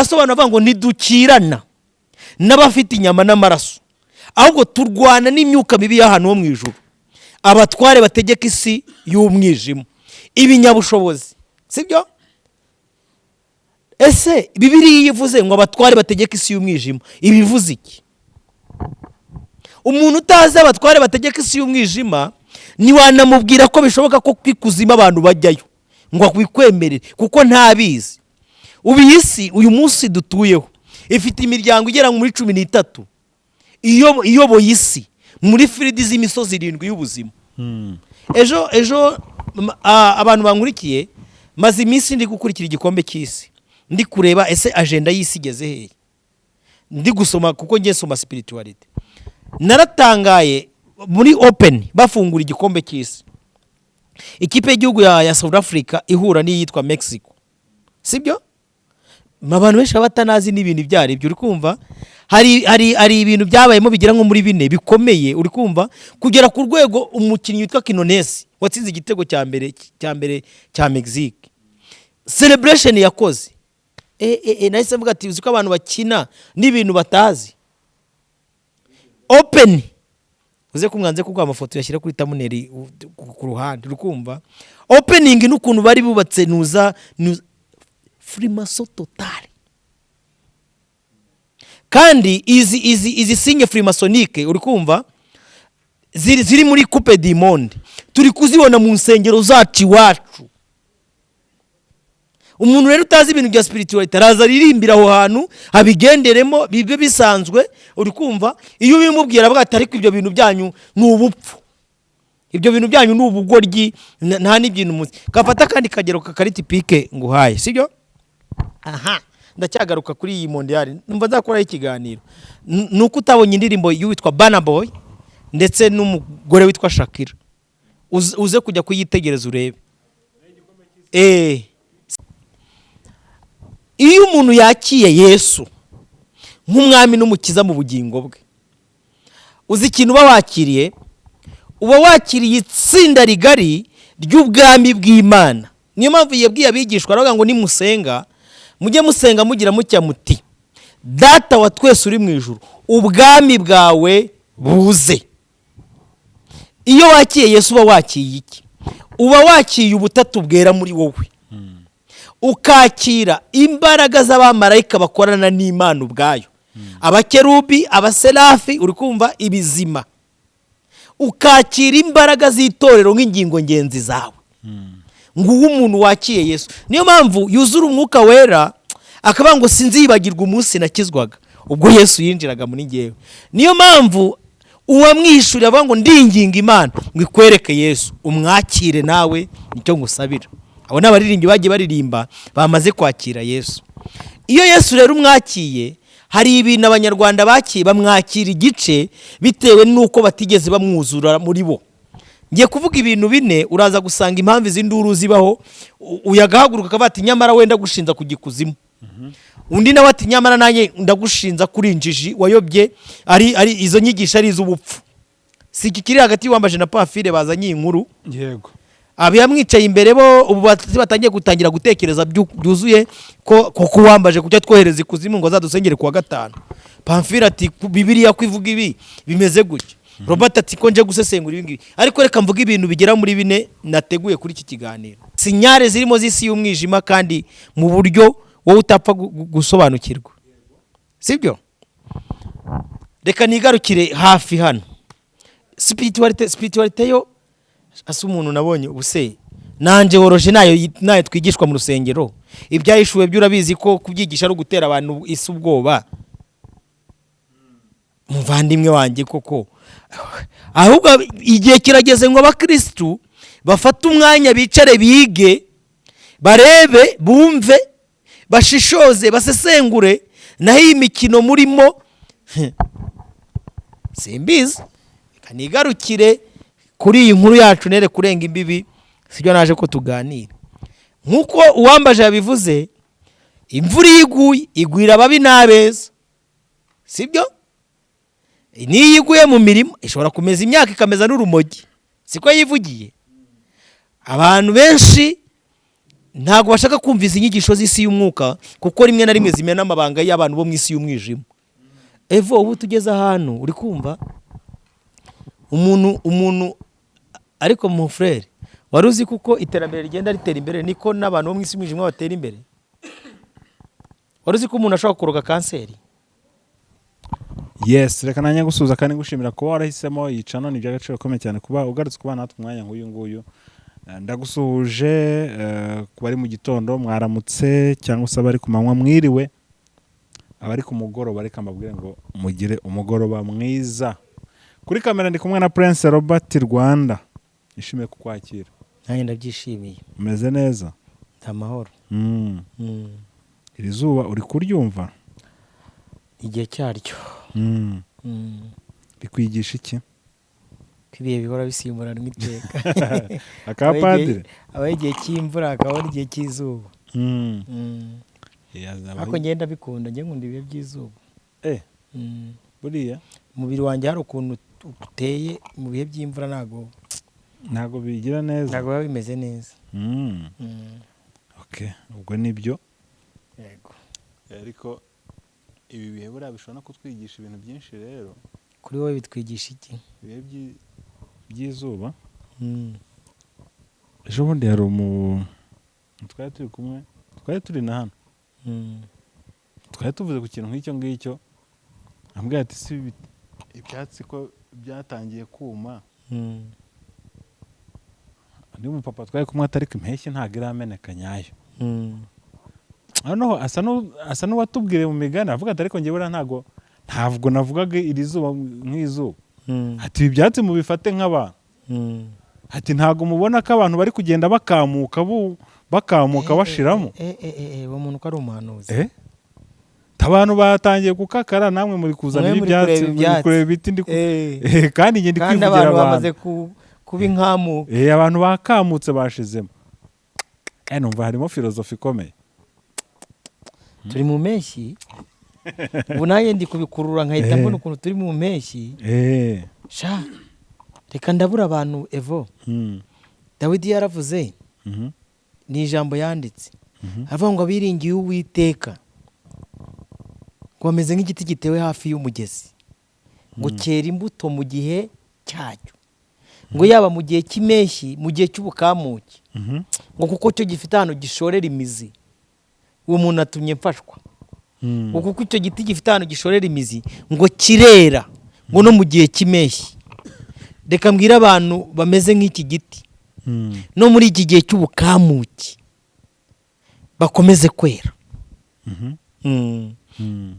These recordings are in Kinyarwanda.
arasobanura avuga ngo ntidukirana n'abafite inyama n'amaraso, ahubwo turwana n'imyuka mibi y'ahantu ho mu ijuru, abatware bategeka isi y'umwijima, ibinyabushobozi. Sibyo? Ese Bibiliya ivuze ngo abatware bategeka isi y'umwijima, ibivuze iki? Umuntu utazi abatware bategeka isi y'umwijima ntiwanamubwira ko bishoboka ko kwikuzima abantu bajyayo ngo akwikwemere, kuko ntabizi. Ubu iyi si uyu munsi dutuyeho ifite imiryango igera muri 13 iyoboye isi muri firidi z'imisozi 7 y'ubuzima. Ejo abantu bankurikiye maze iminsi ndi gukurikira igikombe cy'isi, ndi kureba ese agenda y'isi igeze hehe, ndi gusoma kuko ngiye soma spirituality. Naratangaye muri open bafungura igikombe cy'isi, ikipe y'igihugu ya South Africa ihura n'iyitwa Mexico. Sibyo? Abantu benshi batanazi n'ibintu byari byo, uri kumva hari ibintu byabayemo bigira nko muri 4 bikomeye, uri kumva, kugera ku rwego umukinnyi witwa Quinones watsinze igitego cya mbere cya Mexique, celebration yakoze nahise mvuga ati uziko abantu bakina n'ibintu batazi. Open uze kumwanze kuko amafoto yashyira kuri thumbnail ku ruhande, uri kumva opening n'ukuntu bari bubatse nuza Freemason total. Kandi izi sinye Freemasonique, uri kumva, ziri muri Coupe du Monde, turi kuzibona mu nsengero zacu iwacu. Umuntu rero utazi ibintu bya spirituality araza ririmbira aho hantu abigenderemo bibe bisanzwe, uri kumva. Iyo bimubwira avuga ati ariko ibyo bintu byanyu n'ubupfu, ibyo bintu byanyu n'ubugoryi, nta n'ibintu muzi. Kafata kandi kagero kakari typique nguhaye, sibyo? Aha, ndacyagaruka kuri iyi mondial, numva nzakora ikiganiro. Nuko utabonye indirimbo y'uwitwa Burna Boy ndetse n'umugore witwa Shakira, uze kujya kuyitegereza urebe. Iyo umuntu yakiye Yesu nk'umwami n'umukiza mu bugingo bwe, uzi ikintu wakiriye, uba wakiriye itsinda rigari ry'ubwami bw'Imana. Niyo mpamvu yabwiye abigishwa aravuga ngo nimusenga mujye musenga mugira mucya muti Data wa twese uri mu ijuru, ubwami bwawe buze. Iyo wakiye Yesu uba wakiye iki? Uba wakiye ubutatu bwera muri wowe, ukakira imbaraga z'abamarayika bakorana n'Imana ubwayo, abakerubi, abaserafi, uri kumva, ibizima. Ukakira imbaraga z'itorero nk'ingingo ngenzi zawe. Nguwo umuntu wakiye Yesu. Niyo mpamvu yuzura umwuka wera akavuga ngo sinzibagirwa umunsi nakizwaga ubwo Yesu yinjiraga muri ngewe. Niyo mpamvu uwamwishurira avuga ngo ndinginga Imana ngo ikwereke Yesu, umwakire nawe nicyo ngusabira. Abo n'abaririmbi bagiye baririmba bamaze kwakira Yesu. Iyo Yesu rero umwakiye, hari ibintu abanyarwanda bakiye bamwakira igice bitewe nuko batigeze bamwuzura muri bo. Ngiye kuvuga ibintu 4 uraza gusanga impamvu izinduru zibaho. Uyagahaguruka akavati nyamara wenda gushinza kugikuzimu, undi nawe ati nyamara nanye ndagushinza kuri injiji wayobye, ari izo nyigisha ari iz'ubupfu. Si kikiri hagati wambaje na Pamphile bazanye inkuru. Yego. Abiyamwicaye imbere bo ubu batangiye gutangira gutekereza byuzuye ko kuwambaje kujya twohereza ikuzimu ngo zadusengere kuwa 5. Pamphile ati Bibiliya kwivuga ibi bimeze gutya. Robert ati ko nje gusesengura ibi ngibi, ariko reka mvuga ibintu bigera muri 4 nateguye kuri iki kiganiro. Sinyare zirimo z'isi y'umwijima kandi mu buryo wowe utapfa gusobanukirwa. Sibyo? Reka nigarukire hafi hano. Spirituality yo asa umuntu nabonye ubuse nanje woroje nayo twigishwa mu rusengero. Ibyayishuwe by'urabizi ko kubyigisha ari gutera abantu isi ubwoba. Muvandimwe wanjye koko, ahubwo igihe kirageze ngo abakristu bafata umwanya bicare bige, barebe, bumve, bashishoze, basesengure, naho imikino murimo simbizi. Kanigarukire kuri iyi nkuru yacu nere kurenga imbibi, sibyo naje ko tuganira. Nkuko uwambaje yabivuze, imvura igwira ababi n'abeza. Sibyo? Niyo iguye mu mirimo ishobora kumeza imyaka ikameza n'urumogi. Siko yivugiye. Abantu benshi ntabwo bashaka kumva izi nyigisho z'isi y'umwuka kuko rimwe na rimwe zimena amabanga y'abantu bo mu isi y'umwijima. Evo ubu tugeze ahantu uri kumva umuntu ariko mu frere wari uzi kuko iterambere rigenda ritera imbere niko n'abantu bo mu isi y'umwijima batera imbere. Wari uzi ko umuntu ashobora kuroga kanseri? Yes, reka nanya gusuza kandi gushimira kuba warahisemo yicano ni by'agaciro komeye cyane kuba ugarutse kubana natwe umwanya nk'uyu nguyu. Ndagusuhuje kubari mu gitondo mwaramutse cyangwa se abari ku manywa mwiriwe, abari ku mugoroba reka mbabwire ngo mugire umugoroba mwiza. Kuri kamera ndi kumwe na Prince Robert Rwanda. Ishimiye kukwakira. Nanjye ndabyishimiye. Umeze neza? Amahoro. Iri zuba uri kuryumva? Igihe cyaryo. Bikwigisha iki? Kwibiye bihora bisimbura n'iteka. Akapadire. Aba igihe cy'imvura akaba igihe cy'izuba. Ako ngenda bikunda nge nkunda ibihe by'izuba. Buriya umubiri wanjye hari ukuntu uteye mu bihe by'imvura ntago bigira neza. Ntago biba bimeze neza. Okay, ubwo nibyo. Yego. Ariko ibi bihe buriya bishobora no kutwigisha ibintu byinshi rero. Kuri wowe bitwigisha iki? Ibihe by'izuba. Ejo bundi hari twari turi kumwe, twari turi na hano. Twari tuvuze ku kintu nk'icyo ngicyo. Ambwira ati si ibyatsi ko byatangiye kuma. Ni umupapa twari kumwe atariko impeshyi ntago irameneka nyayo. Noneho asa n'uwatubwire mu migani avuga ati ariko njyewe ntabwo navugaga iri zuba nk'izuba. Ati ibi byatsi mubifate nk'abantu. Ati ntabwo mubona ko abantu bari kugenda bakamuka bashiramo. Uwo muntu ko ari umuhanuzi. Abantu batangiye gukakara namwe muri kuzana ibyatsi muri kureba ibiti kandi ngende kwivugira abantu bamaze kuba inkamuka. Abantu bakamutse bashizemo. Numva harimo filozofi ikomeye. Turi mu mpeshyi. Ubu nanjye ndi kubikurura nkahita mbona ukuntu turi mu mpeshyi. Sha reka ndabura abantu Evo. Dawidi yaravuze ni ijambo yanditse avuga ngo abiringiye Uwiteka ngo bameze nk'igiti gitewe hafi y'umugezi ngo cyera imbuto mu gihe cyacyo, ngo yaba mu gihe cy'impeshyi mu gihe cy'ubukamuke ngo kuko cyo gifite ahantu gishorera imizi. Uwo muntu atumye mfashwa ngo kuko icyo giti gifite ahantu gishorera imizi ngo kirera ngo no mu gihe cy'impeshyi. Reka mbwira abantu bameze nk'iki giti no muri iki gihe cy'ubukamuke bakomeze kwera.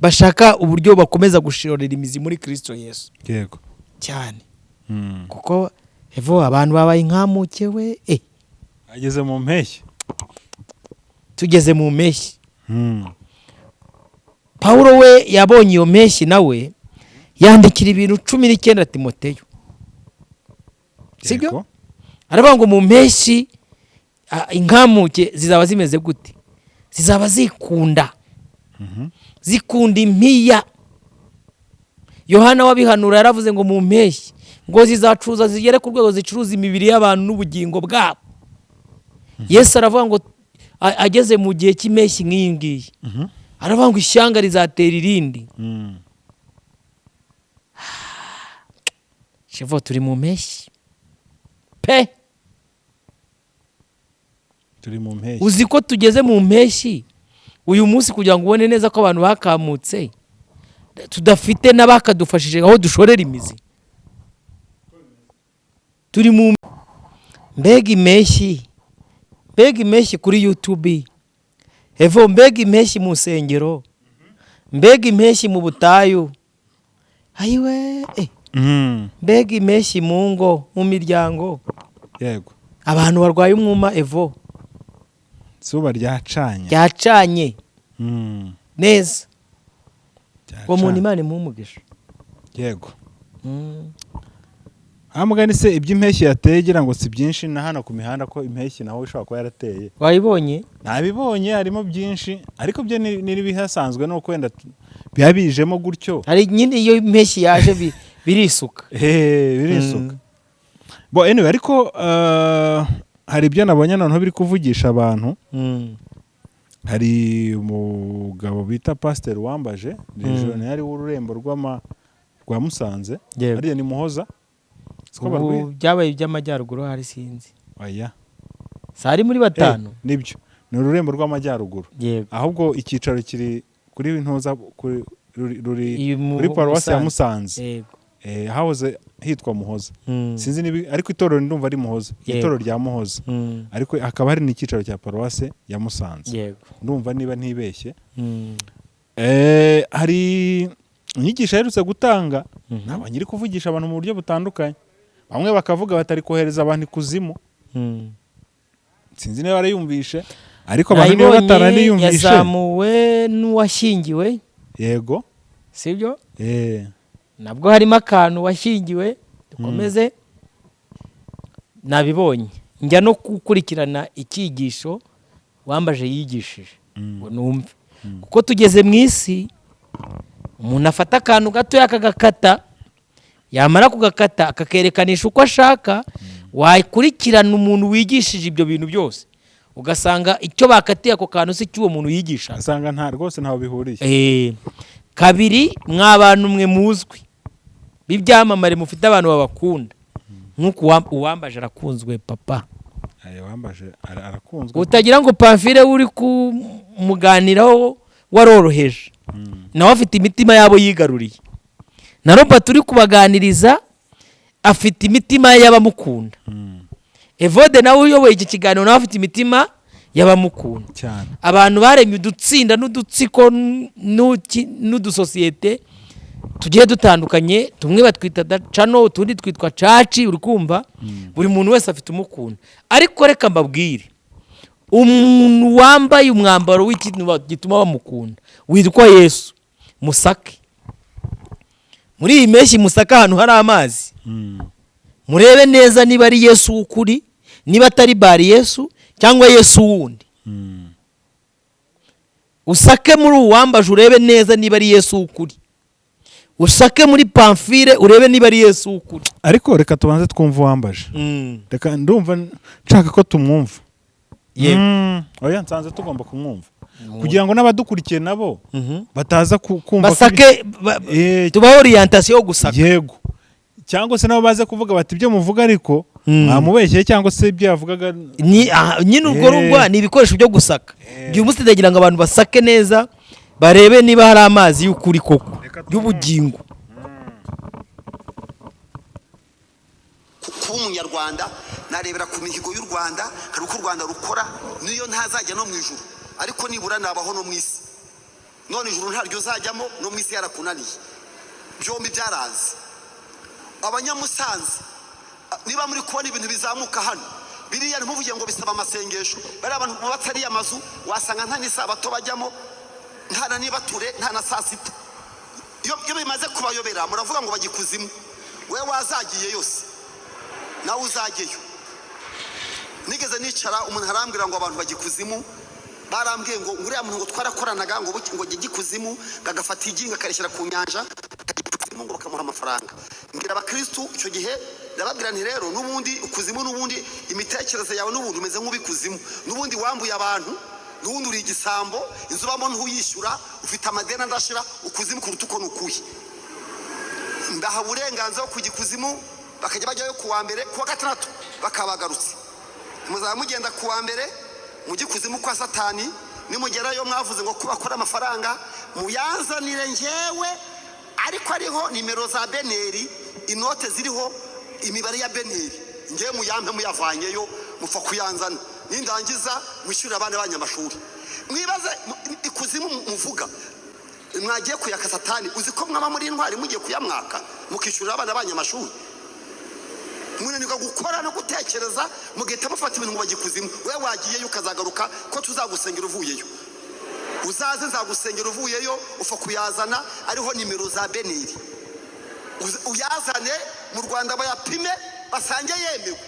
Bashaka uburyo bakomeza gushorera imizi muri Kristo Yesu. Yego cyane. Kuko Evo abantu babaye inkamuke we ageze mu mpeshyi. Tugeze mu mpeshyi. Paulo we yabonye iyo mpeshyi nawe yandikira ibintu 19 Timoteyo. Sibyo? Aravuga ngo mu mpeshyi inkamuke zizaba zimeze gute? Zizaba zikunda. Zikunda impiya. Yohana wabihanura yaravuze ngo mu mpeshyi ngo zizacuruza zigere ku rwego zicuruza imibiri y'abantu n'ubugingo bwabo. Yesu aravuga ngo ageze mu gihe cy'impeshyi nk'iyi ngiyi aravuga ngo ishyanga rizatera irindi. Shevo turi mu mpeshyi pe. Turi mu mpeshyi. Uzi ko tugeze mu mpeshyi uyu munsi kugira ngo ubone neza ko abantu bakamutse tudafite n'abakadufashije aho dushorera imizi. Turi mu mbega impeshyi kuri YouTube. Evo mbega impeshyi mu nsengero. Mbega impeshyi mu butayu. Ayiwe mbega impeshyi mu ngo mu miryango. Yego. Abantu barwaye umwuma Evo. Zuba ryacanye. Ryacanye. Neza. Uwo muntu Imana imumugisha. Yego. Amugani se iby'impeshyi yategera ngo si byinshi na hano ku mihanda ko impeshyi naho ishobora kuba yarateye. Wayibonye? Nabibonye harimo byinshi ariko byo niri bihasanzwe no kwenda byabijemo gutyo. Hari nyine iyo impeshyi yaje birisuka. Birisuka. Bo anyway ariko hari ibyo nabonye noneho biri kuvugisha abantu. Hari umugabo bita Pasiteri Wambaje region yari w'ururembo rwa Musanze, ariya ni Muhoza, ubu byabaye iby'amajyaruguru hari sinzi. Oya, sari muri batanu. Nibyo, ni ururembo rw'amajyaruguru. Ahubwo icyicaro kiri kuri Ntoza kuri Paruwasi ya Musanze. Hahoze hitwa Muhoza. Sinzi nibi ariko itorero ndumva ari Muhoza, itorero rya Muhoza. Ariko hakaba hari n'icyicaro cya Paruwasi ya Musanze. Ndumva niba ntibeshye. Hari inyigisho aherutse gutanga, naba nyiri kuvugisha abantu mu buryo butandukanye. Bamwe bakavuga batari kohereza abantu ikuzimu. Sinzi niba barayumvishe, ariko abantu niba bataraniyumvishe. Yazamuwe n'uwashyingiwe. Yego. Sibyo? Nabwo harimo akantu washyingiwe. Dukomeze. Nabibonye. Njya no gukurikirana icyigisho Wambaje yigishije. Ngo numve. Kuko tugeze mu isi, umuntu afata akantu gato yakagakata, yamara kugakata akakerekanisha uko ashaka. Wakurikirana umuntu wigishije ibyo bintu byose, ugasanga icyo bakatiye ako kantu si cy'uwo muntu yigisha, asanga nta rwose ntaho bihuriye. Kabiri, mw'abantu mwe muzwi b'ibyamamare mufite abantu babakunda, nk'uko Uwambaje arakunzwe papa. Wambaje arakunzwe, utagira ngo Pamphile uri kumuganiraho waroroheje, nawe afite imitima yabo yigaruriye. Na Robert turi kubaganiriza afite imitima y'abamukunda. Evode nawe uyoboye iki kiganiro nawe afite imitima y'abamukunda cyane. Abantu baremye udutsinda n'udutsiko n'udusosiyete tugiye dutandukanye, tumwe batwita Dacano, utundi twitwa Caci, uri kumva. Buri muntu wese afite umukunda. Ariko reka mbabwire, umuntu wambaye umwambaro w'ikintu gituma bamukunda witwa Yesu. Musake, muri iyi mpeshyi musaka ahantu hari amazi. Murebe neza niba ari Yesu ukuri, niba atari Bari Yesu cyangwa Yesu wundi. Usake muri Uwambaje urebe neza niba ari Yesu ukuri. Usake muri Pamphile urebe niba ari Yesu ukuri. Ariko reka tubanze twumva Uwambaje. Reka ndumva nshaka ko tumwumva. Oya, nsanze tugomba kumwumva kugira ngo n'abadukurikiye nabo bataza kumva basake tuba orientation yo gusaka. Yego, cyangwa se nabo baze kuvuga bati ibyo muvuga ariko mwamubeshye, cyangwa se ibyo yavugaga nyine urwo rugwa ni ibikoresho byo gusaka. Giye umusidagira ngo abantu basake neza barebe niba hari amazi y'ukuri koko y'ubugingo. Kuba umunyarwanda narebera ku mihigo y'u Rwanda, hari uko u Rwanda rukora, niyo ntazajya no mu ijuru, ariko nibura nabaho no mu isi. None ijuru ntaryo zajyamo, no mu isi yarakunaniye. Byombi byarazi. Abanyamusanze niba muri kubona ibintu bizamuka hano, biriya ntimuvuge ngo bisaba amasengesho. Bari abantu batari amazu wasanga nta n'isabato bajyamo, nta na nibature, nta na saa sita. Iyo bimaze kubayobera muravuga ngo bagikuzimu. We wazagiye yose nawe uzageyo. Nigeze nicara umuntu arambwira ngo abantu bagikuzimu, barambwiye ngo uriya muntu ngo twarakoranaga ngo buki ngo gikuzimu gagafata iginga kareshyira ku nyanja ngo bakamuha amafaranga. Ngira abakristo icyo gihe ndababwira nti rero n'ubundi ukuzimu, n'ubundi imitekerereze yawe n'ubundi umeze nk'ubikuzimu, n'ubundi wambuye abantu, n'ubundi uri igisambo, inzu ubamo ntuyishyura, ufite amadeni adashira, ukuzimu kuruta uko nukuye. Ndaha uburenganzira ku gikuzimu, bakajya bajyayo kuwa mbere, kuwa gatandatu bakabagarutse. Muzaba mugenda kuwa mbere mugikuzimu kwa Satani, nimugerayo mwavuze ngo kubakora amafaranga muyanzanire njyewe, ariko ariho nimero za Beneri, inote ziriho imibare ya Beneri, ngiye muyampe muyavanyeyo mupfa kuyanzana, nindangiza mwishyurira abana b'anyamashuri. Mwibaze ikuzimu muvuga mwagiye kuyaka Satani, uzi ko mwaba muri intwari mugiye kuyamwaka mukishyurira abana b'anyamashuri. Munanirwa gukora no gutekereza, mugahita mufata ibintu ngo bagikuzimu. We wagiyeyo ukazagaruka ko tuzagusengera uvuyeyo. Uzaze nzagusengera uvuyeyo, ufa kuyazana ariho nimero za Beneri. Uyazane mu Rwanda bayapime basange yemewe.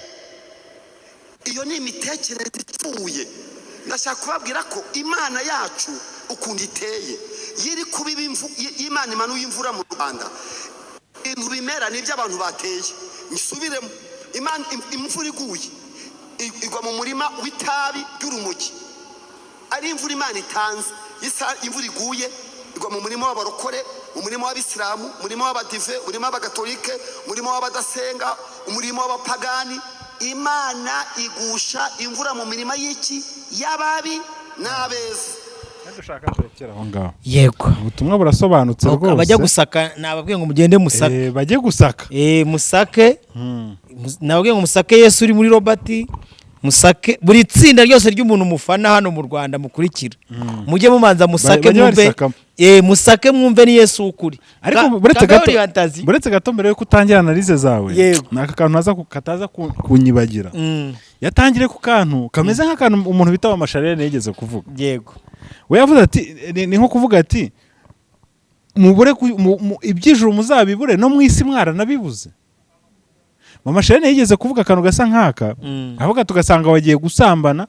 Iyo ni imitekerereze ipfuye. Ndashaka kubabwira ko Imana yacu ukundi iteye, yiri kubiba Imana imanuye imvura mu Rwanda. Ibintu bimera ni by'abantu bateye. Nisubiremo, Imana imvura iguye igwa mu murima w'itabi ry'urumogi, ari imvura Imana itanze. Imvura iguye igwa mu murima w'abarokore, umurima w'abisilamu, umurima w'abadive, umurima w'abagatolike, umurima w'abadasenga, umurima w'abapagani. Imana igusha imvura mu mirima y'iki? Y'ababi n'abeza. dushaka turekera aho ngaho. Yego, ubutumwa burasobanutse rwose. Abajya gusaka nababwiye ngo mugende musake. Bajye gusaka. Musake. Nababwiye ngo musake Yesu uri muri Robert, musake buri tsinda ryose ry'umuntu mufana hano mu Rwanda mukurikira. Mujye mumanza musake mwumve. Musake mwumve ni Yesu ukuri. Ariko buretse gato mbere yo kutangira analize zawe. Naka kantu naza kataza kunyibagira. Yatangire ku kantu kameze nk'akantu umuntu bita amasharene yigeze kuvuga. Yego. We yavuze ati ni nko kuvuga ati mubure ibyijuru muzabibure no mu isi mwaranabibuze. Mama Sharene yigeze kuvuga akantu gasa nk'aka, avuga tugasanga wagiye gusambana,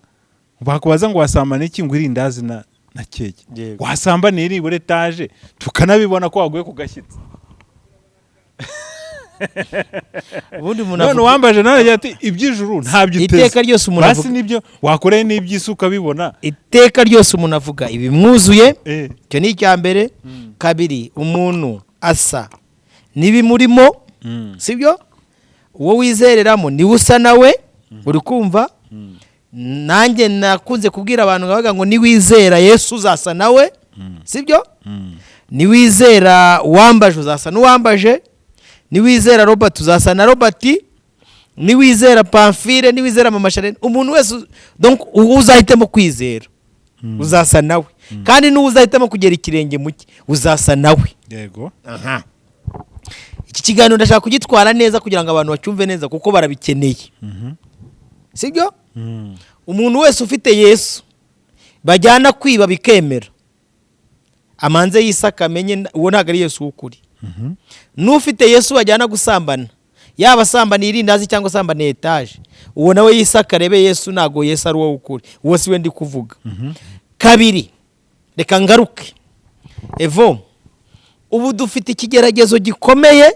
bakubaza ngo wasambana iki, ngo irindazi na keke. Wasambana iri bure taje tukanabibona ko waguye kugashyitsi. Ubundi umuntu none wambaje nawe ati ibyijuru ntabyo uteze. Iteka ryose umuntu avuga. Basi nibyo wakoreye n'ibyisuka bibona. Iteka ryose umuntu avuga ibimwuzuye. Cyo ni icya mbere. Kabiri, umuntu asa n'ibimurimo. Sibyo? Uwo wizereramo ni usa nawe. Uri kumva? Nanjye nakunze kubwira abantu ngabaga ngo ni wizera Yesu uzasa nawe. Sibyo? Ni wizera wambaje uzasa n'uwambaje. Ni wizera Robert uzasa na Robert. Ni wizera Pamphile, ni wizera Mama Sharene. Umuntu wese donc uzahitemo kwizera uzasa nawe. Kandi n'uzahitemo kugera ikirenge muke uzasa nawe. Yego. Aha. Iki kiganiro ndashaka kugitwara neza kugira ngo abantu bacyumve neza kuko barabikeneye. Sibyo? Umuntu wese ufite Yesu bajyana kwiba bikemera. Amanze yisaka amenye uwo ntago ari Yesu ukuri. N'ufite Yesu bajyana gusambana, yaba sambana irindazi cyangwa sambana etage, uwo nawe yisaka rebe Yesu ntago Yesu ari wowe ukuri. Uwo si we ndi kuvuga. Kabiri, reka ngaruke. Evo, ubu dufite ikigeragezo gikomeye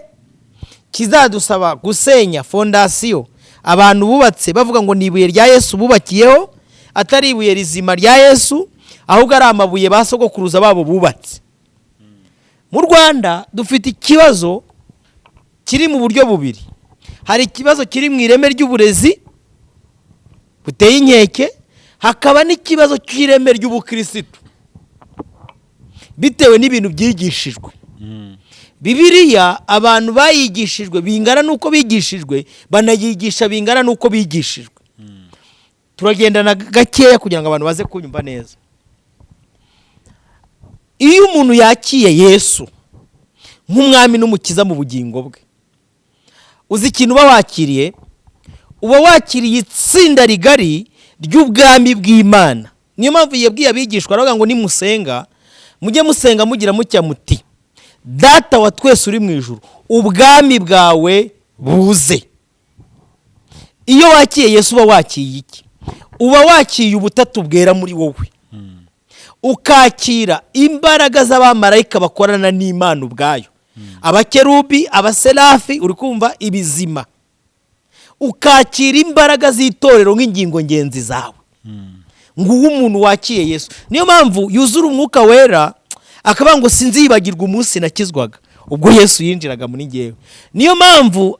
kizadusaba gusenya fondasiyo abantu bubatse bavuga ngo ni ibuye rya Yesu bubakiyeho, atari ibuye rizima rya Yesu, ahubwo ari amabuye basogokuruza babo bubatse. Mu Rwanda dufite ikibazo kiri mu buryo bubiri. Hari ikibazo kiri mu ireme ry'uburezi buteye inkeke, hakaba n'ikibazo cy'ireme ry'ubukristo bitewe n'ibintu byigishijwe. Bibiliya abantu bayigishijwe bingana nuko bigishijwe, banayigisha bingana nuko bigishijwe. Turagendana gakeya kugira ngo abantu baze kunyumva neza. Iyo umuntu yakiye Yesu nk'umwami n'umukiza mu bugingo bwe, uzi ikintu uba wakiriye? Uba wakiriye itsinda rigari ry'ubwami bw'Imana. Niyo mpamvu yabwiye abigishwa aravuga ngo nimusenga mujye musenga mugira mutya muti Data wa twese uri mu ijuru, ubwami bwawe buze. Iyo wakiye Yesu uba wakiye iki? Uba wakiye ubutatu bwera muri wowe. Ukakira imbaraga z'abamarayika bakorana n'Imana ubwayo. Abakerubi, abaserafi, uri kumva ibizima. Ukakira imbaraga z'itorero nk'ingingo ngenzi zawe. Nguwo umuntu wakiye Yesu. Niyo mpamvu yuzura umwuka wera akaba ngo sinzibagirwa umunsi nakizwaga ubwo Yesu yinjiraga muri ngewe. Niyo mpamvu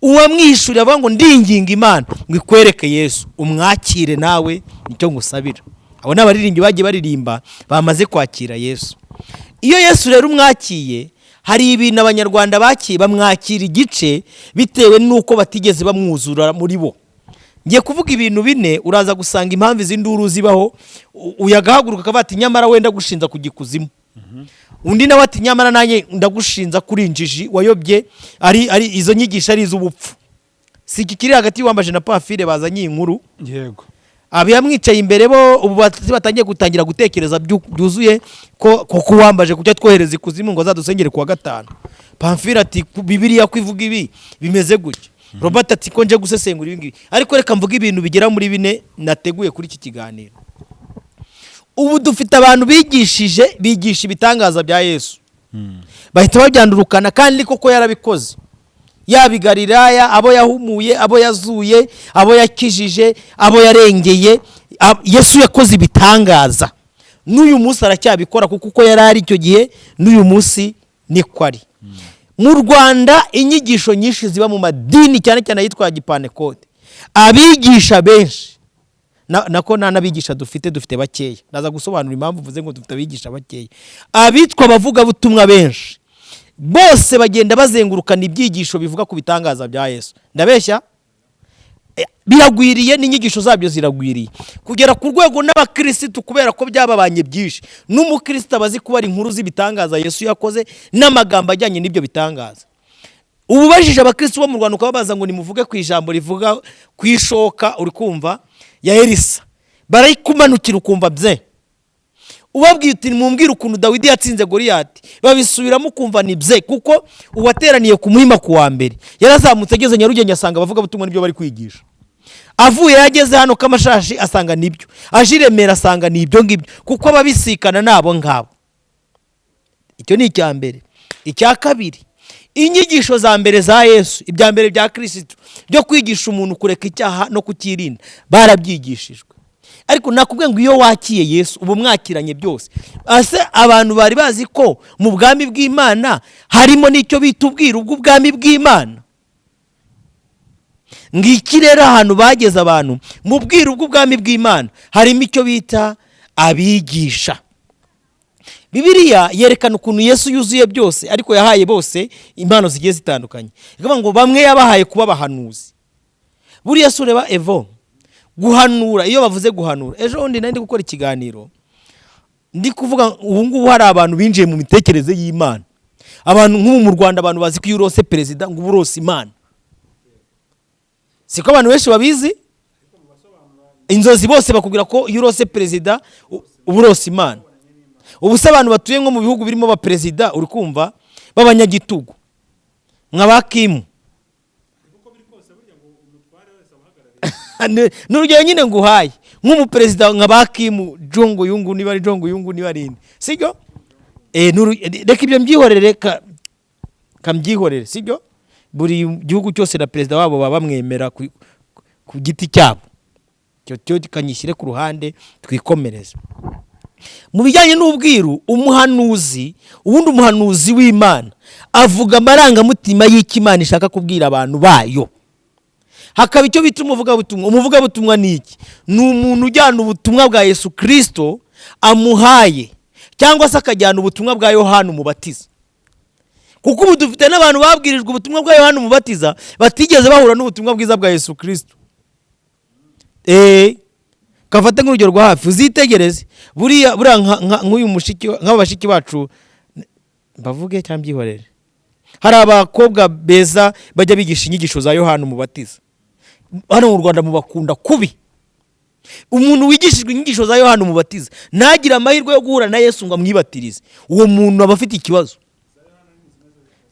uwamwishurira avuga ngo ndinginga Imana ngo ikwereke Yesu umwakire nawe nicyo ngusabira. Abo n'abaririmbi bagiye baririmba bamaze kwakira Yesu. Iyo Yesu rero umwakiye, hari ibintu abanyarwanda bakiye bamwakira igice bitewe nuko batigeze bamwuzura muri bo. Ngiye kuvuga ibintu bine uraza gusanga impamvu izinduru zibaho. Uyagahaguruka akabati nyamara wenda gushinza kugikuzimu. Undi nawe ati nyamara nanye ndagushinza kuri injiji wayobye ari izo nyigisha ari iz'ubupfu. Si kikiri hagati wambaje na Pamphile bazanye inkuru. Yego. Abiyamwicaye imbere bo ubu batangiye gutangira gutekereza byuzuye ko kuwambaje kujya twohereza ikuzimu ngo zadusengere kuwa gatanu. Pamphile ati Bibiliya kwivuga ibi bimeze gutya. Robert ati ko nje gusesengura ibi ngibi. Ariko reka mvuga ibintu bigera muri bine nateguye kuri iki kiganiro. Ubu dufite abantu bigisha ibitangaza bya Yesu. Bahita babyandurukana kandi koko yarabikoze. yaba i Galilaya, abo yahumuye, abo yazuye, abo yakijije, abo yarengeye. Yesu yakoze ibitangaza, n'uyu munsi aracyabikora, kuko uko yari ari icyo gihe n'uyu munsi niko ari. Mu Rwanda inyigisho nyinshi ziba mu madini, cyane cyane yitwa Gipantekote, abigisha benshi nako nta n'abigisha dufite bakeya. Naza gusobanura impamvu mvuze ngo dufite abigisha bakeya. Abitwa bavuga butumwa benshi bose bagenda bazengurukana ibyigisho bivuga ku bitangaza bya Yesu. Ndabeshya? Biragwiriye, n'inyigisho zabyo ziragwiriye kugera ku rwego n'abakristo, kubera ko byababanye byinshi. N'umukristo abazi kuba ari inkuru z'ibitangaza Yesu yakoze n'amagambo ajyanye n'ibyo bitangaza. Ububajije abakristo bo mu Rwanda ukababaza ngo nimuvuge ku ijambo rivuga ku ishoka, uri kumva, ya Elisa, barayikumanukira ukumva bye. Ubabwiye uti mumbwire ukuntu Dawidi yatsinze Goliyati, babisubiramo ukumva ni bye, kuko uwateraniye ku Muhima ku wa mbere yarazamutse ageze Nyarugenge asanga bavuga butumwa nibyo bari kwigisha. Avuye yageze hano Kamashashi asanga nibyo, aje i Remera asanga nibyo ngibyo, kuko ababisikana nabo ngabo. Icyo ni icya mbere. Icya kabiri, inyigisho za mbere za Yesu, ibya mbere bya Kristo byo kwigisha umuntu kureka icyaha no kukirinda, barabyigishijwe. Ariko nakubwiye ngo iyo wakiye Yesu ubu mwakiranye byose. Ase abantu bari bazi ko mu bwami bw'Imana harimo n'icyo bita ubwiru bw'ubwami bw'Imana. Ngiki rero ahantu bageze abantu mu bwiru bw'ubwami bw'Imana harimo icyo bita abigisha. Bibiliya yerekana ukuntu Yesu yuzuye byose, ariko yahaye bose impano zigiye zitandukanye. Ikavuga ngo bamwe yabahaye kuba abahanuzi. Buriya sureba Evo, guhanura. Iyo bavuze guhanura, ejo undi nandi gukora ikiganiro ndi kuvuga ubu ngubu hari abantu binjiye mu mitekerereze y'Imana. Abantu nk'ubu mu Rwanda abantu bazi ko urose perezida ngo urose Imana. Siko abantu benshi babizi? Inzozi bose bakubwira ko urose perezida urose Imana. Ubusa abantu batuye nko mu bihugu birimo ba perezida, uri kumva, babanyagitugu nk'abakimu. N'urugero nyine nguhaye nk'umuperezida nk'abakimu Jongo Yungu, niba ari Jongo Yungu niba ari indi, sibyo? Reka ibyo mbyihorere, kambyihorere, sibyo? Buri gihugu cyose na perezida wabo baba bamwemera ku giti cyabo. Cyo kanyishyire ku ruhande twikomereza. Mu bijyanye n'ubwiru, umuhanuzi, ubundi umuhanuzi w'Imana avuga amarangamutima y'Imana ishaka kubwira abantu bayo. Hakaba icyo bita umuvugabutumwa. Umuvugabutumwa ni iki? Ni umuntu ujyana ubutumwa bwa Yesu Kristo amuhaye, cyangwa se akajyana ubutumwa bwa Yohana Umubatiza. Kuko ubu dufite n'abantu babwirijwe ubutumwa bwa Yohana Umubatiza batigeze bahura n'ubutumwa bwiza bwa Yesu Kristo. Kafata nk'urugero rwa hafi uzitegereze. Buriya nk'uyu mushiki, nk'abashiki bacu bavuge cyangwa byihorere, hari abakobwa beza bajya bigisha inyigisho za Yohana Umubatiza. Hano mu Rwanda mubakunda kubi. Umuntu wigishijwe inyigisho za Yohana Umubatiza nagira amahirwe yo guhura na Yesu ngo amwibatirize, uwo muntu aba afite ikibazo.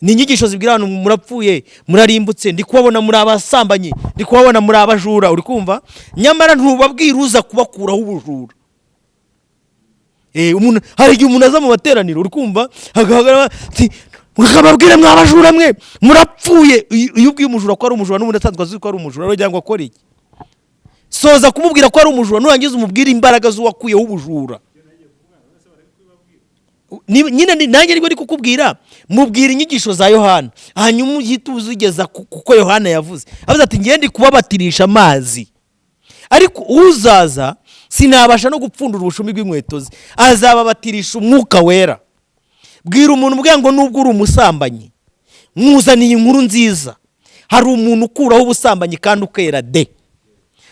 Ni inyigisho zibwira abantu murapfuye, murarimbutse, ndi kubabona muri abasambanyi, ndi kubabona muri abajura, uri kumva, nyamara ntubabwira uza kubakuraho ubujura. Umuntu hari igihe umuntu aza mu materaniro, uri kumva, hagahagarara ati mukababwire mwabajura mwe murapfuye. Iyo ubwiye umujura ko ari umujura n'ubundi asanzwe azi ko ari umujura, rero cyangwa akora iki? Soza kumubwira ko ari umujura, nurangiza umubwire imbaraga z'uwakuyeho ubujura. Nyine nanjye nibwo ndi kukubwira, mubwira inyigisho za Yohana, hanyuma uhita uzigeza kuko Yohana yavuze. Avuze ati ngiye ndi kubabatirisha amazi, ariko uzaza sinabasha no gupfundura ubushumi bw'inkweto ze, azababatirisha umwuka wera. Bwira umuntu ubwira ngo nubwo uri umusambanyi mwuzaniye inkuru nziza, hari umuntu ukuraho ubusambanyi kandi ukera de.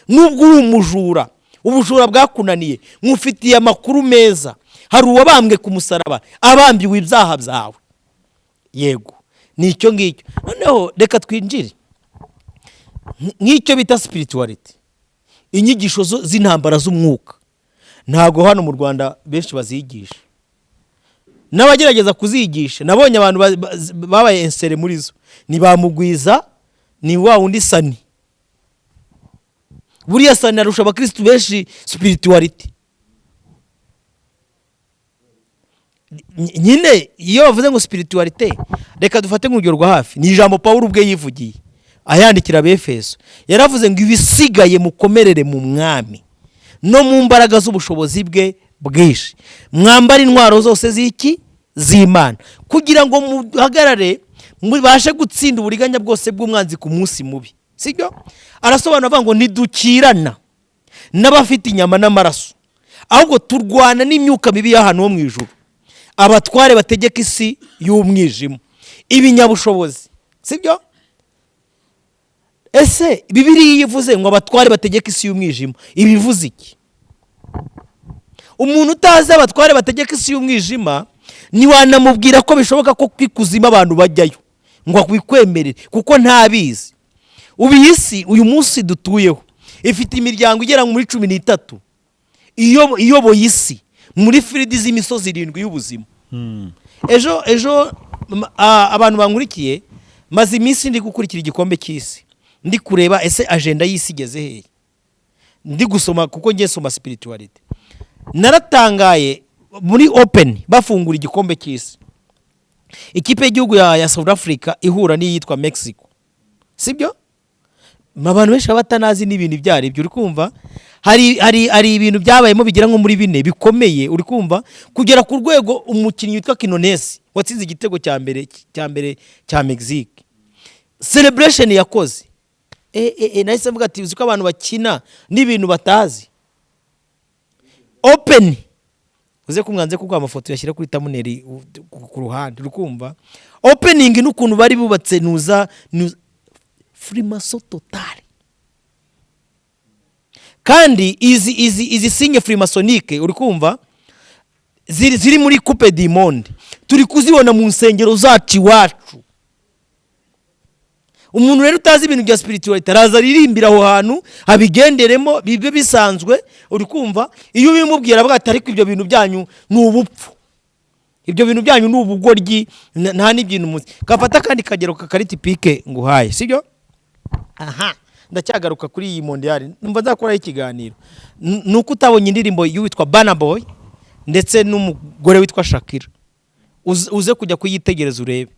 Nubwo uri umujura, ubujura bwakunaniye, mwufitiye amakuru meza, hari uwabambwe ku musaraba abambiwe ibyaha byawe. Yego, nicyo ngicyo. Noneho reka twinjire nk'icyo bita spirituality, inyigisho z'intambara z'umwuka. Ntago hano mu Rwanda benshi bazigisha, n'abagerageza kuzigisha nabonye abantu babaye insere muri zo. Ni bamugwiza, ni wa wundi Sani. Buriya Sani arusha abakristo benshi spirituality. nyine iyo bavuze ngo spiritualite, reka dufate nk'urugero rwa hafi, ni ijambo Pawulo ubwe yivugiye ayandikira Abefeso. Yaravuze ngo ibisigaye mukomerere mu mwami no mu mbaraga z'ubushobozi bwe bwinshi, mwambara intwaro zose z'iki z'Imana, kugira ngo muhagarare mubashe gutsinda uburiganya bwose bw'umwanzi ku munsi mubi. Sibyo? Arasobanura avuga ngo ntidukirana n'abafite inyama n'amaraso, ahubwo turwana n'imyuka mibi y'ahantu ho mu ijuru, abatware bategeka isi y'umwijima, ibinyabushobozi. Sibyo? Ese Bibiliya ivuze ngo abatware bategeka isi y'umwijima, ibivuze iki? Umuntu utazi abatware bategeka isi y'umwijima ntiwanamubwira ko bishoboka ko kwikuzima abantu bajyayo ngo akwikwemere, kuko ntabizi. Ubu iyi si uyu munsi dutuyeho ifite imiryango igera muri 13 iyoboye isi muri firidi z'imisozi 7 y'ubuzima. Ejo abantu bankurikiye, maze iminsi ndi gukurikira igikombe cy'isi, ndi kureba ese agenda y'isi igeze hehe, ndi gusoma kuko ngiye soma spirituality. Naratangaye muri open bafungura igikombe cy'isi, ikipe y'igihugu ya South Africa ihura n'iyitwa Mexico. Sibyo? Abantu benshi batanazi n'ibintu byari ibyo, uri kumva hari ibintu byabayemo bigira nko muri 4 bikomeye, uri kumva, kugera ku rwego umukinnyi witwa Quinones watsinze igitego cya mbere cya Mexique, celebration yakoze nahise mvuga ati uzi ko abantu bakina n'ibintu batazi. Open uze kumwanze kuko amafoto yashyira kuri thumbnail ku ruhande, uri kumva opening n'ukuntu bari bubatse nuza Freemason total. Kandi izi sinye Freemasonique, uri kumva, ziri muri Coupe du Monde, turi kuzibona mu nsengero zacu iwacu. Umuntu rero utazi ibintu bya spirituality araza aririmbira aho hantu abigenderemo bibwe bisanzwe, uri kumva. Iyo bimubwira bwa atari ko ibyo bintu byanyu n'ubupfu, ibyo bintu byanyu n'ubugoryi, nta n'ibintu muzi, kafata kandi kagero kakari typique nguhaye. Sibyo? Aha, ndacyagaruka kuri iyi mondial, numva nzakora ikiganiro. Nuko utabonye indirimbo y'uwitwa Burna Boy ndetse n'umugore witwa Shakira, uze kujya kuyitegereza urebe.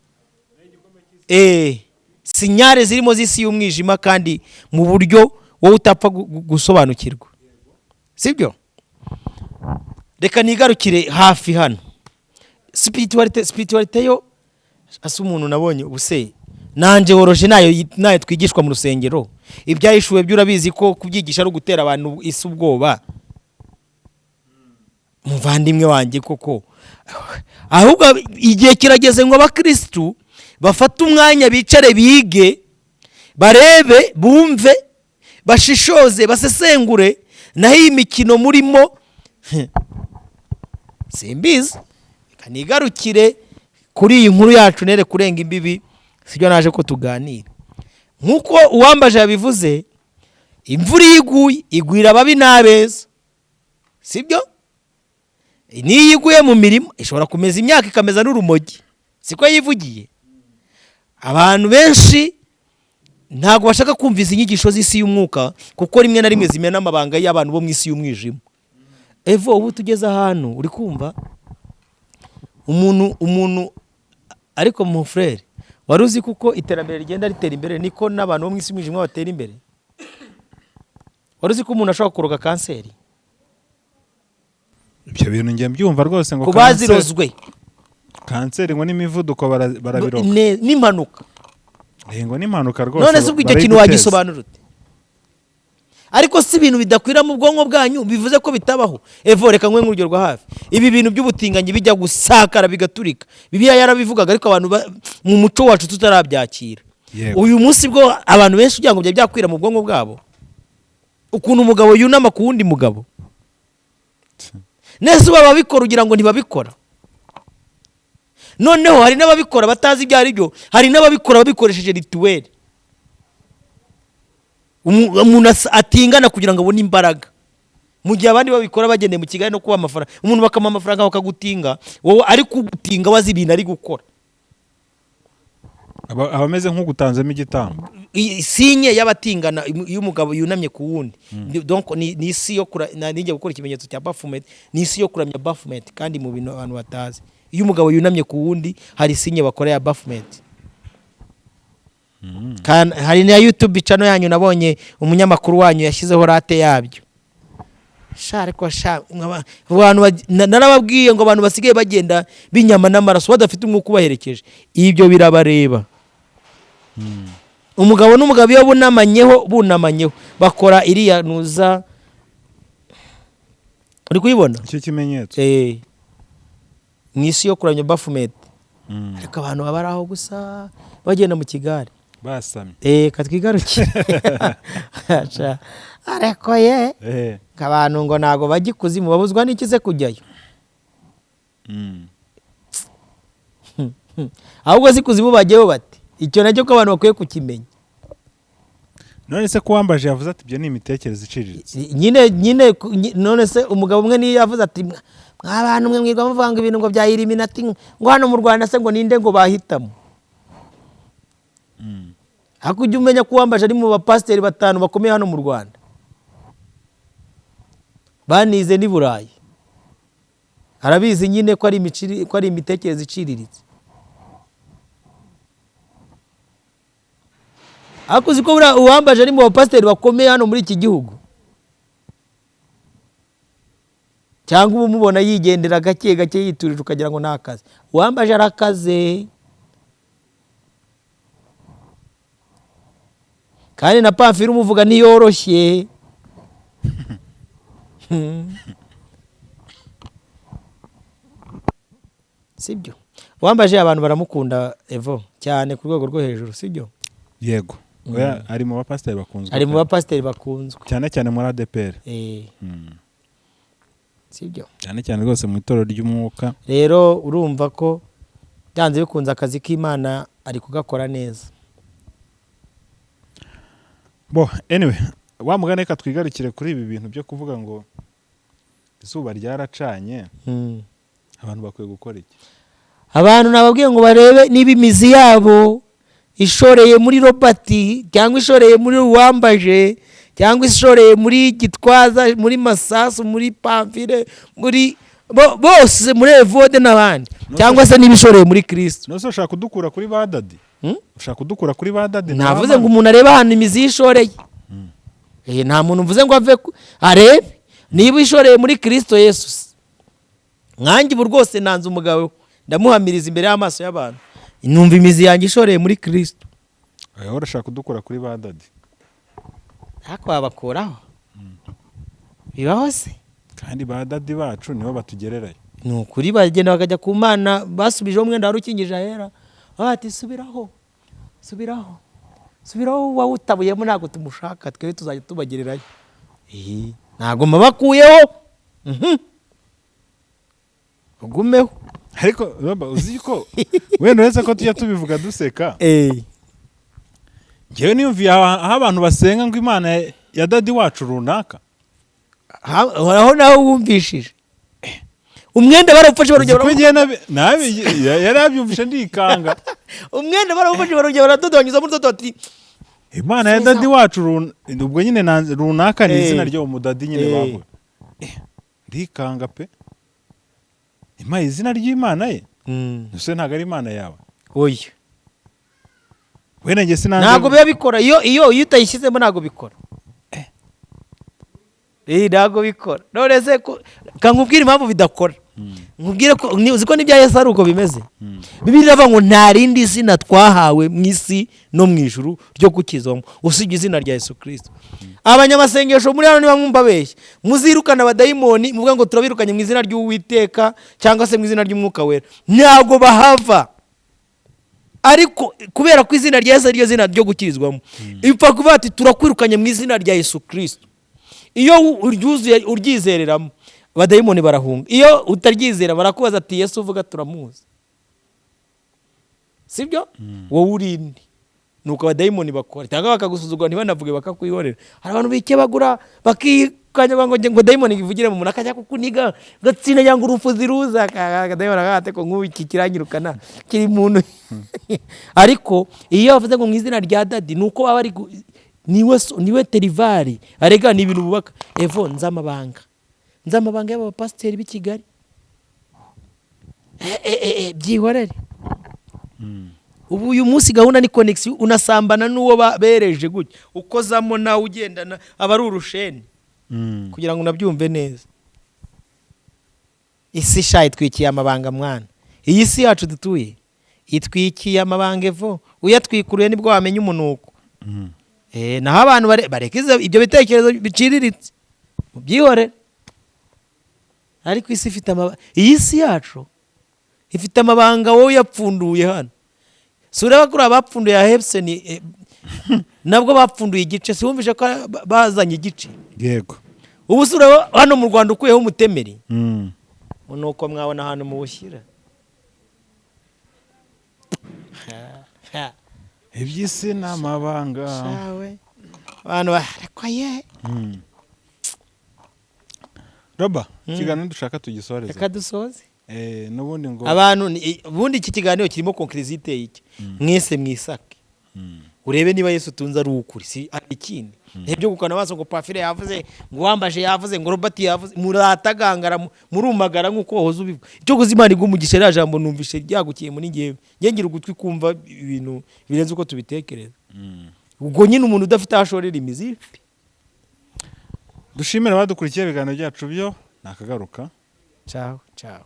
Sinyare zirimo z'isi y'umwijima kandi mu buryo wowe utapfa gusobanukirwa. Sibyo? Reka nigarukire hafi hano. Spirituality yo asa umuntu nabonye ubuse nanje woroje nayo twigishwa mu rusengero. Ibyayishuwe by'urabizi ko kubyigisha ari ugutera abantu isi ubwoba. Muvandimwe wanjye koko, ahubwo igihe kirageze ngo abakristu bafata umwanya bicare bige, barebe, bumve, bashishoze, basesengure, naho iyi mikino murimo simbizi. Kanigarukire kuri iyi nkuru yacu nere kurenga imbibi, sibyo naje ko tuganira. Nkuko uwambaje yabivuze, imvura iguye igwira ababi n'abeza. Sibyo? Ni yiguye mu mirimo ishobora kumeza imyaka ikameza n'urumogi, siko yivugiye. Abantu benshi ntago bashaka kumviza inyigisho z'isi y'umwuka, kuko rimwe na rimwe zimena amabanga y'abantu bo mu isi y'umwijima. Evo ubu tugeze ahantu, uri kumva, umuntu ariko mu frere, wari uzi kuko iterambere rigenda ritera imbere niko n'abantu bo mu isi y'umwijima batera imbere. Wari uzi ko umuntu ashobora kuroga kanseri? Ibyo bintu ngiye mbyumva rwose ngo kubazirozwe kanseri ngo n'imivuduko barabiroga n'impanuka. Ngo n'impanuka rwose. None se ubwo icyo kintu wagisobanura ute? Ariko si ibintu bidakwira mu bwonko bwanyu bivuze ko bitabaho. Evo reka nkwe nk'urugero rwa hafi, ibi bintu by'ubutinganyi bijya gusakara bigaturika, Bibiliya yarabivugaga ariko abantu mu muco wacu tutarabyakira. Uyu munsi bwo abantu benshi ugira ngo byakwira mu bwonko bwabo, ukuntu umugabo yunama ku wundi mugabo. Nese babikora ugira ngo ntibabikora. Noneho hari n'ababikora batazi ibyo ari byo, hari n'ababikora babikoresheje rituel. Umuntu atingana kugira ngo abone imbaraga, mu gihe abandi babikora bagendeye mu kigali no kuba amafaranga. Umuntu bakama amafaranga bakagutinga, wowe ari kugutinga wazi ibintu ari gukora. Abameze nk'ugutanzemo igitambo. Sinye y'abatingana y'umugabo yunamye ku wundi. Donc ni isi yo ninjye gukora ikimenyetso cya Baphomet, ni isi yo kuramya Baphomet kandi mu bintu abantu batazi. iyo umugabo yunamye ku wundi hari sinye bakora ya bafumenti. Hari na YouTube channel yanyu nabonye umunyamakuru wanyu yashyizeho rate yabyo. Ariko abantu narababwiye ngo abantu basigaye bagenda binyama n'amaraso badafite umwuka ubaherekeje, ibyo birabareba. Umugabo n'umugabo iyo bunamanyeho bakora iriya nuza, uri kuyibona icyo kimenyetso mu isi yo kuramya bafumenti. Ariko abantu baba aho gusa bagenda mu kigare basamye. Katwigaruke ariko abantu ngo ntago bajya ikuzimu, babuzwa n'iki se kujyayo? Ahubwo si kuzimu bajyayo bati, icyo nacyo ko abantu bakwiye kukimenya. None se ko wambaje yavuze ati ibyo ni imitekerereze iciriritse. Nyine none se umugabo umwe niyo yavuze ati mw'abantu mwe mwirwa muvanga ibintu ngo bya Illuminati ngo hano mu Rwanda se ngo ninde ngo bahitamo. Hakujya umenya ko wambaje ari mu bapasiteri 5 bakomeye hano mu Rwanda, banize ni Burayi. Arabizi nyine ko ari imitekerereze iciriritse. Akuzi ko uwambaje ari mu bapasiteri bakomeye hano muri iki gihugu, cyangwa umubona yigendera gake gake yiturije ukagira ngo nakaze. Uwambaje arakaze, kandi na Pamfile umuvuga ntiyoroshye. Sibyo? Uwambaje abantu baramukunda Evo cyane ku rwego rwo hejuru, sibyo? Yego. Ari mu bapasiteri bakunzwe. Ari mu bapasiteri bakunzwe cyane muri ADPR. Sibyo? Cyane rwose mu itorero ry'umwuka. Rero urumva ko byanze bikunze akazi k'Imana ari kugakora neza. Anyway, wa mugane ka twigarukire kuri ibi bintu byo kuvuga ngo izuba ryaracanye. Abantu bakwiye gukora iki? Abantu nababwiye ngo barebe niba imizi yabo ishoreye muri Robert, cyangwa ishoreye muri Uwambaje, cyangwa ishoreye muri Gitwaza, muri Masasu, muri Pamfile, muri bose, muri Evode n'abandi, cyangwa se niba ishoreye muri Kristo. Nose ushaka kudukura kuri badadi? Ushaka kudukura kuri badadi? Navuze ngo umuntu areba ahantu imizi yishoreye. Nta muntu mvuze ngo ave arebe niba ishoreye muri Kristo Yesu. Nkanjye ubu rwose nanze umugabo ndamuhamiriza imbere y'amaso y'abantu, numva imizi yanjye ishoreye muri Kristo. Aho urashaka kudukura kuri badadi? Hako babakuraho bibaho se, kandi badadi bacu nibo batugererayo. Ni ukuri bagenda bakajya ku Mana basubijeho umwenda wari ukingije ahera, ati subiraho wawutabuyemo ntabwo tumushaka, twe tuzajya tubagererayo. Ntabwo mabakuyeho ugumeho. Ariko uzi ko wenda uretse ko tujya tubivuga duseka, ngewe niyumviye aho abantu basenga ngo Imana ya dadi wacu runaka, aho naho wumvishije umwenda barawufashe yari abyumvishe ndikanga. Umwenda barawufashe baradodonyeza muri dodo ati Imana ya dadi wacu ubwo nyine runaka ni izina ryo umudadi nyine bavuga. Ndikanga pe, Imana izina ry'Imana ye nose ntago ari Imana yawe. Oya, wene nge sinanze ntago biba bikora iyo utayishyizemo ntago bikora. Ntago bikora. None se kankubwira impamvu bidakora. Nkubwire ko uzi ko n'ibya Yesu ari uko bimeze. Bibiliya iravuga ngo nta rindi zina twahawe mu isi no mu ijuru ryo gukizwamo usibye izina rya Yesu Kristo. Abanyamasengesho muri hano niba mwumva beshya, muzirukana abadayimoni muvuga ngo turabirukanye mu izina ry'Uwiteka cyangwa se mu izina ry'Umwuka Wera, ntago bahava. Ariko kubera ko izina rya Yesu ari ryo zina ryo gukirizwamo, ipfa kuvuga ati turakwirukanye mu izina rya Yesu Kristo. Iyo uryuzuye uryizereramo abadayimoni barahunga. Iyo utaryizera barakubaza ati Yesu uvuga turamuzi, sibyo? Wowe urinde. Nuko abadayimoni bakora cyangwa bakagusuzugura ntibanavuge bakakwihorera. Hari abantu bikebagura bakikanya ngo dayimoni ivugire mu muntu akajya kukuniga gatsinda cyangwa urufuzi ruza akadayimoni agate ko nk'iki kiranyirukana kiri muntu. Ariko iyo bavuze ngo mu izina rya dadi nuko baba ari niwe terivari arega ni ibintu bubaka. Evo nzamabanga y'abapasiteri b'i Kigali byihorere. Ubu uyu munsi gahunda ni connection, unasambana n'uwo bereje gutya ukozamo nawe ugendana aba ari urusheni kugira ngo unabyumve neza. Isi sha itwikiye amabanga mwana, iyi si yacu dutuye itwikiye amabanga evo, uyatwikuruye nibwo wamenya umunuko. Naho abantu bareka ibyo bitekerezo biciriritse mubyihorere. Ariko isi ifite iyi si yacu ifite amabanga wowe yapfunduye hano. Sureba kuri abapfunduye ya Hepseni nabwo bapfunduye igice, siwumvishe ko bazanye igice. Yego. Ubu sureba hano mu Rwanda ukuyeho umutemeri. Nuko mwabona hano mu bushyira. Iby'isi n'amabanga. Shawe. Abantu barekwaye. Roba, ikiganiro dushaka tugisoreze. Reka dusoze. N'ubundi ngo abantu ubundi iki kiganiro kirimo concretité iki. Mwese mwisake. Urebe niba Yesu tunza ari ukuri, si ari ikindi. Nebyo gukana baso ngo Pafire yavuze, ngo Wambaje yavuze, ngo Robert yavuze, muratagangara murumagara nkuko hoze ubivuga. Icyo kuzimana igumugisha ra jambo numvishe ryagukiye muri ngewe. Ngengira ugutwi kumva ibintu birenze uko tubitekereza. Ubwo nyine umuntu udafite ashorera imizi. Dushimira abadukurikiye ibiganiro byacu byo nakagaruka. Ciao ciao.